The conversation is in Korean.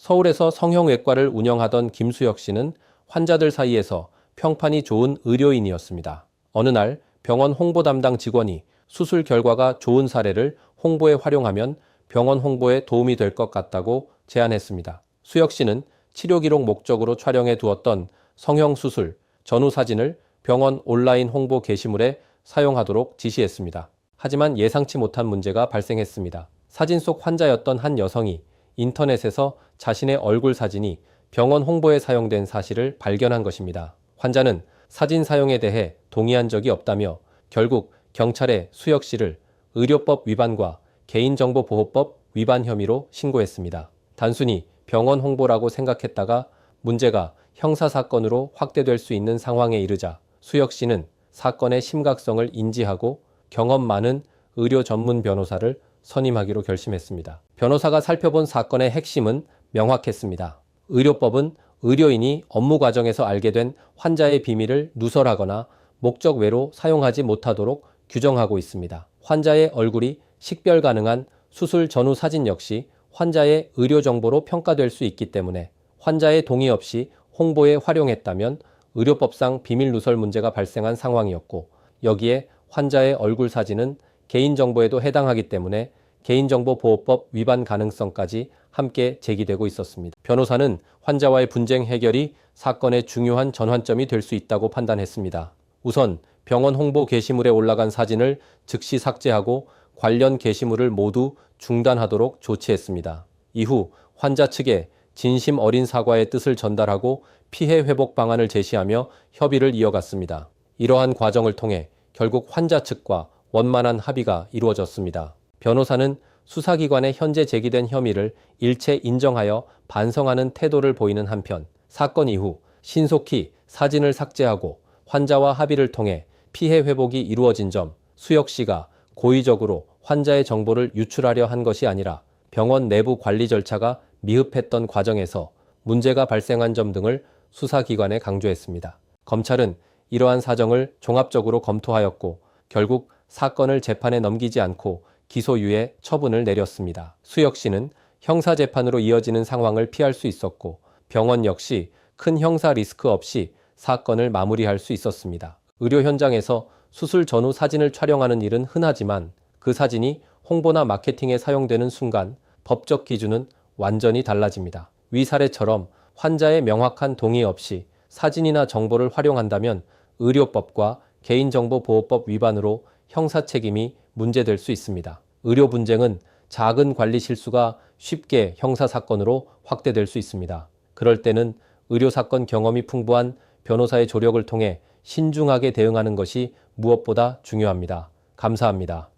서울에서 성형외과를 운영하던 김수혁 씨는 환자들 사이에서 평판이 좋은 의료인이었습니다. 어느 날 병원 홍보 담당 직원이 수술 결과가 좋은 사례를 홍보에 활용하면 병원 홍보에 도움이 될 것 같다고 제안했습니다. 수혁 씨는 치료 기록 목적으로 촬영해 두었던 성형 수술 전후 사진을 병원 온라인 홍보 게시물에 사용하도록 지시했습니다. 하지만 예상치 못한 문제가 발생했습니다. 사진 속 환자였던 한 여성이 인터넷에서 자신의 얼굴 사진이 병원 홍보에 사용된 사실을 발견한 것입니다. 환자는 사진 사용에 대해 동의한 적이 없다며 결국 경찰에 수혁 씨를 의료법 위반과 개인정보보호법 위반 혐의로 신고했습니다. 단순히 병원 홍보라고 생각했다가 문제가 형사사건으로 확대될 수 있는 상황에 이르자 수혁 씨는 사건의 심각성을 인지하고 경험 많은 의료 전문 변호사를 선임하기로 결심했습니다. 변호사가 살펴본 사건의 핵심은 명확했습니다. 의료법은 의료인이 업무 과정에서 알게 된 환자의 비밀을 누설하거나 목적 외로 사용하지 못하도록 규정하고 있습니다. 환자의 얼굴이 식별 가능한 수술 전후 사진 역시 환자의 의료 정보로 평가될 수 있기 때문에 환자의 동의 없이 홍보에 활용했다면 의료법상 비밀 누설 문제가 발생한 상황이었고, 여기에 환자의 얼굴 사진은 개인정보에도 해당하기 때문에 개인정보보호법 위반 가능성까지 함께 제기되고 있었습니다. 변호사는 환자와의 분쟁 해결이 사건의 중요한 전환점이 될 수 있다고 판단했습니다. 우선 병원 홍보 게시물에 올라간 사진을 즉시 삭제하고 관련 게시물을 모두 중단하도록 조치했습니다. 이후 환자 측에 진심 어린 사과의 뜻을 전달하고 피해 회복 방안을 제시하며 협의를 이어갔습니다. 이러한 과정을 통해 결국 환자 측과 원만한 합의가 이루어졌습니다. 변호사는 수사기관에 현재 제기된 혐의를 일체 인정하여 반성하는 태도를 보이는 한편 사건 이후 신속히 사진을 삭제하고 환자와 합의를 통해 피해 회복이 이루어진 점, 수혁 씨가 고의적으로 환자의 정보를 유출하려 한 것이 아니라 병원 내부 관리 절차가 미흡했던 과정에서 문제가 발생한 점 등을 수사기관에 강조했습니다. 검찰은 이러한 사정을 종합적으로 검토하였고 결국 사건을 재판에 넘기지 않고 기소유예 처분을 내렸습니다. 수혁 씨는 형사재판으로 이어지는 상황을 피할 수 있었고 병원 역시 큰 형사 리스크 없이 사건을 마무리할 수 있었습니다. 의료 현장에서 수술 전후 사진을 촬영하는 일은 흔하지만 그 사진이 홍보나 마케팅에 사용되는 순간 법적 기준은 완전히 달라집니다. 위 사례처럼 환자의 명확한 동의 없이 사진이나 정보를 활용한다면 의료법과 개인정보보호법 위반으로 형사 책임이 문제될 수 있습니다. 의료 분쟁은 작은 관리 실수가 쉽게 형사사건으로 확대될 수 있습니다. 그럴 때는 의료사건 경험이 풍부한 변호사의 조력을 통해 신중하게 대응하는 것이 무엇보다 중요합니다. 감사합니다.